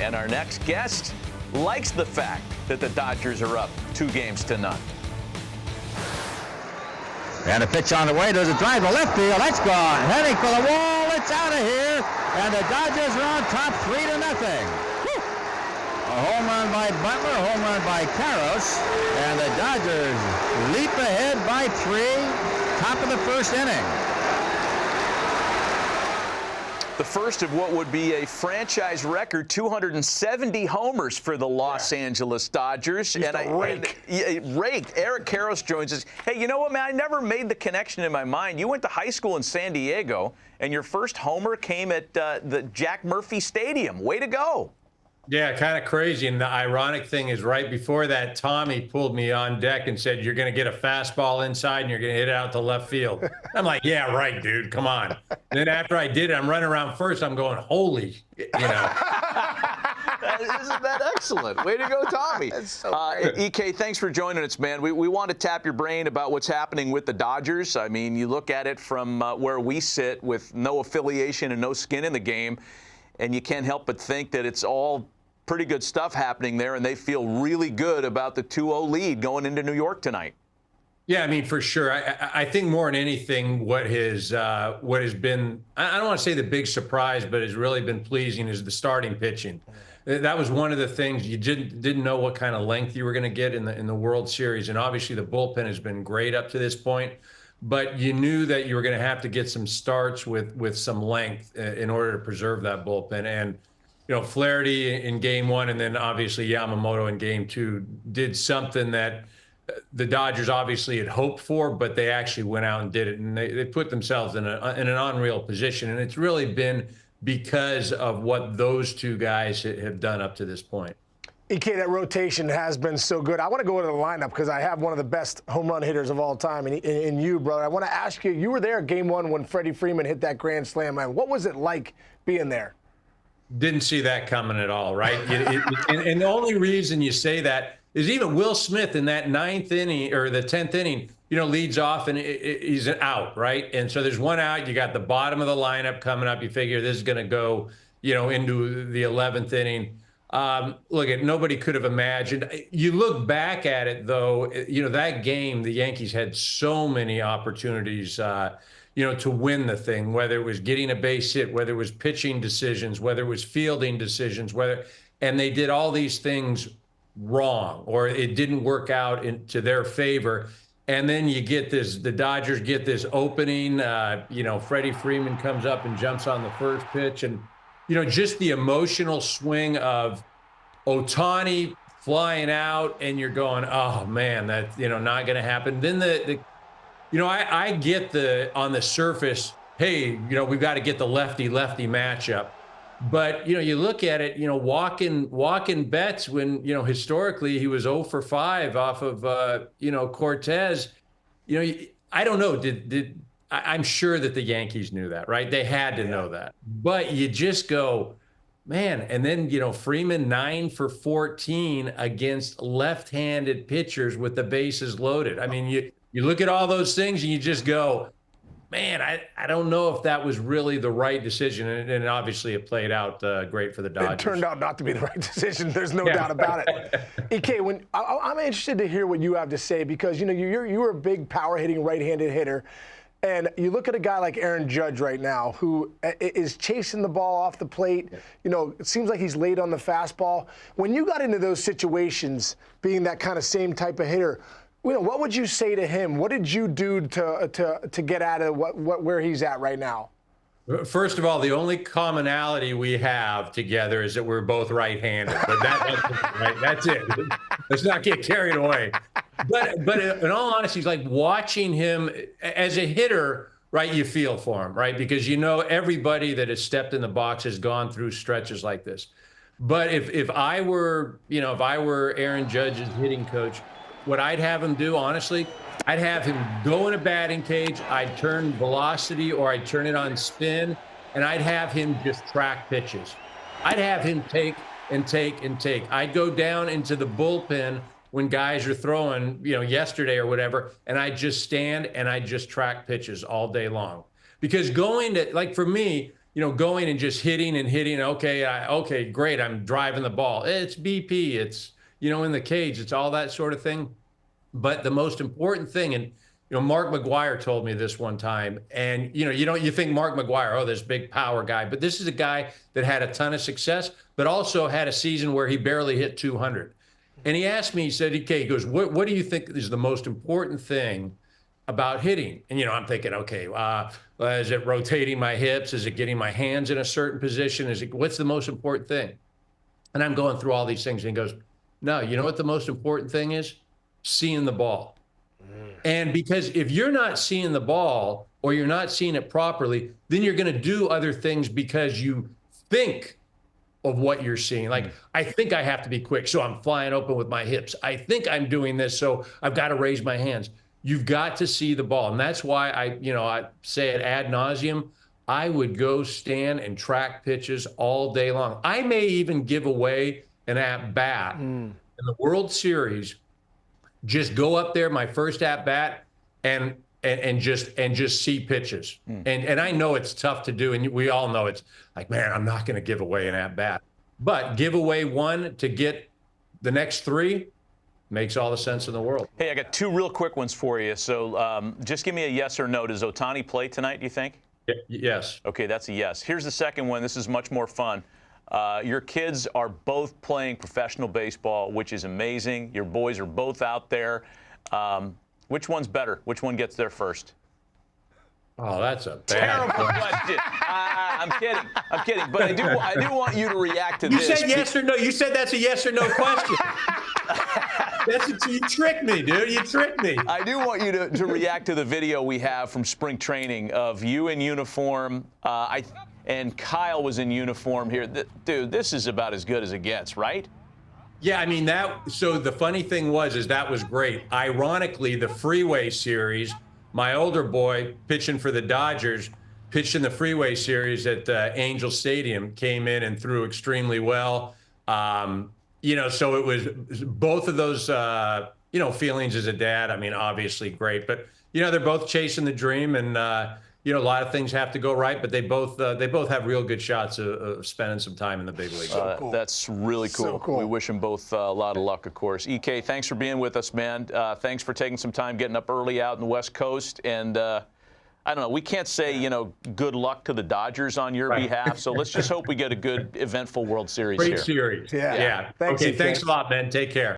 And our next guest likes the fact that the Dodgers are up 2-0. And a pitch on the way. There's a drive to left field. That's gone. Heading for the wall. It's out of here. And the Dodgers are on top 3-0. A home run by Butler, a home run by Karros. And the Dodgers leap ahead by 3. Top of the first inning. The first of what would be a franchise record 270 homers for the Los Angeles Dodgers. Raked. Eric Karros joins us. Hey, you know what, man? I never made the connection in my mind. You went to high school in San Diego, and your first homer came at the Jack Murphy Stadium. Way to go. Yeah, kind of crazy. And the ironic thing is right before that, Tommy pulled me on deck and said, you're going to get a fastball inside and you're going to hit it out to left field. I'm like, yeah, right, dude. Come on. Then after I did it, I'm running around first. I'm going, holy, Isn't that excellent? Way to go, Tommy. EK, thanks for joining us, man. We want to tap your brain about what's happening with the Dodgers. I mean, you look at it from where we sit with no affiliation and no skin in the game, and you can't help but think that it's all pretty good stuff happening there, and they feel really good about the 2-0 lead going into New York tonight. Yeah, I mean, for sure. I think more than anything, what has been, I don't want to say the big surprise, but has really been pleasing is the starting pitching. That was one of the things you didn't know what kind of length you were going to get in the World Series, and obviously the bullpen has been great up to this point. But you knew that you were going to have to get some starts with some length in order to preserve that bullpen. And Flaherty in game 1, and then obviously Yamamoto in game 2 did something that the Dodgers obviously had hoped for, but they actually went out and did it, and they put themselves in an unreal position. And it's really been because of what those two guys have done up to this point. EK, that rotation has been so good. I want to go into the lineup because I have one of the best home run hitters of all time in you, brother. I want to ask you, you were there game 1 when Freddie Freeman hit that grand slam. Man, what was it like being there? Didn't see that coming at all, right? And the only reason you say that is even Will Smith in that 9th inning or the 10th inning, leads off and he's out, right? And so there's one out. You got the bottom of the lineup coming up. You figure this is going to go, into the 11th inning. Nobody could have imagined. You look back at it, though, that game, the Yankees had so many opportunities, to win the thing, whether it was getting a base hit, whether it was pitching decisions, whether it was fielding decisions, and they did all these things wrong, or it didn't work out to their favor. And then you get the Dodgers get this opening, Freddie Freeman comes up and jumps on the first pitch. And, just the emotional swing of Ohtani flying out, and you're going, oh man, that's, not going to happen. Then I get on the surface, hey, we've got to get the lefty-lefty matchup. But, you look at it, walking Betts when, historically he was 0 for 5 off of, Cortez. I don't know. I'm sure that the Yankees knew that, right? They had to know that. But you just go, man, and then, Freeman 9 for 14 against left-handed pitchers with the bases loaded. I mean, you look at all those things and you just go, man, I don't know if that was really the right decision. And obviously it played out great for the Dodgers. It turned out not to be the right decision. There's no doubt about it. EK, I'm interested to hear what you have to say because, you're a big power-hitting right-handed hitter. And you look at a guy like Aaron Judge right now who is chasing the ball off the plate. It seems like he's late on the fastball. When you got into those situations, being that kind of same type of hitter, what would you say to him? What did you do to get out of where he's at right now? First of all, the only commonality we have together is that we're both right-handed. But that's it. Let's not get carried away. But in all honesty, it's like watching him as a hitter, right? You feel for him, right? Because everybody that has stepped in the box has gone through stretches like this. But if I were Aaron Judge's hitting coach, what I'd have him do, honestly, I'd have him go in a batting cage, I'd turn velocity or I'd turn it on spin, and I'd have him just track pitches. I'd have him take and take and take. I'd go down into the bullpen when guys are throwing, yesterday or whatever, and I'd just stand and I'd just track pitches all day long. Because for me, going and just hitting and hitting. Okay, great. I'm driving the ball. It's BP. It's, in the cage. It's all that sort of thing. But the most important thing, and Mark McGwire told me this one time, and you think Mark McGwire, this big power guy, but this is a guy that had a ton of success, but also had a season where he barely hit 200. And he asked me, he said, he goes, what do you think is the most important thing about hitting? And I'm thinking, okay, is it rotating my hips? Is it getting my hands in a certain position? What's the most important thing? And I'm going through all these things, and he goes, no, you know what the most important thing is? Seeing the ball. And because if you're not seeing the ball or you're not seeing it properly, then you're going to do other things because you think of what you're seeing. Like, I think I have to be quick, so I'm flying open with my hips. I think I'm doing this, so I've got to raise my hands. You've got to see the ball. And that's why I say it ad nauseum. I would go stand and track pitches all day long. I may even give away an at-bat in the World Series. Just go up there, my first at bat, and just see pitches. And I know it's tough to do, and we all know it's like, man, I'm not going to give away an at bat, but give away one to get the next three makes all the sense in the world. Hey, I got two real quick ones for you. So just give me a yes or no. Does Ohtani play tonight, do you think? Yes. Okay, that's a yes. Here's the second one. This is much more fun. Your kids are both playing professional baseball, which is amazing. Your boys are both out there. Which one's better? Which one gets there first? Oh, that's a terrible question. I'm kidding. But I do want you to react to this. You said yes or no. You said that's a yes or no question. You tricked me, dude. You tricked me. I do want you to react to the video we have from spring training of you in uniform. And Kyle was in uniform here. Dude, this is about as good as it gets, right? Yeah, I mean, so the funny thing is that was great. Ironically, the Freeway Series, my older boy pitching for the Dodgers, pitched in the Freeway Series at Angel Stadium, came in and threw extremely well. So it was both of those, feelings as a dad. I mean, obviously great, but, they're both chasing the dream, and, a lot of things have to go right, but they both have real good shots of spending some time in the big leagues. Cool. That's really cool. So cool. We wish them both a lot of luck, of course. EK, thanks for being with us, man. Thanks for taking some time, getting up early out in the West Coast. And I don't know, we can't say, good luck to the Dodgers on your behalf. So let's just hope we get a good, eventful World Series here. Great series. Yeah. Thanks, okay, thanks a lot, man. Take care.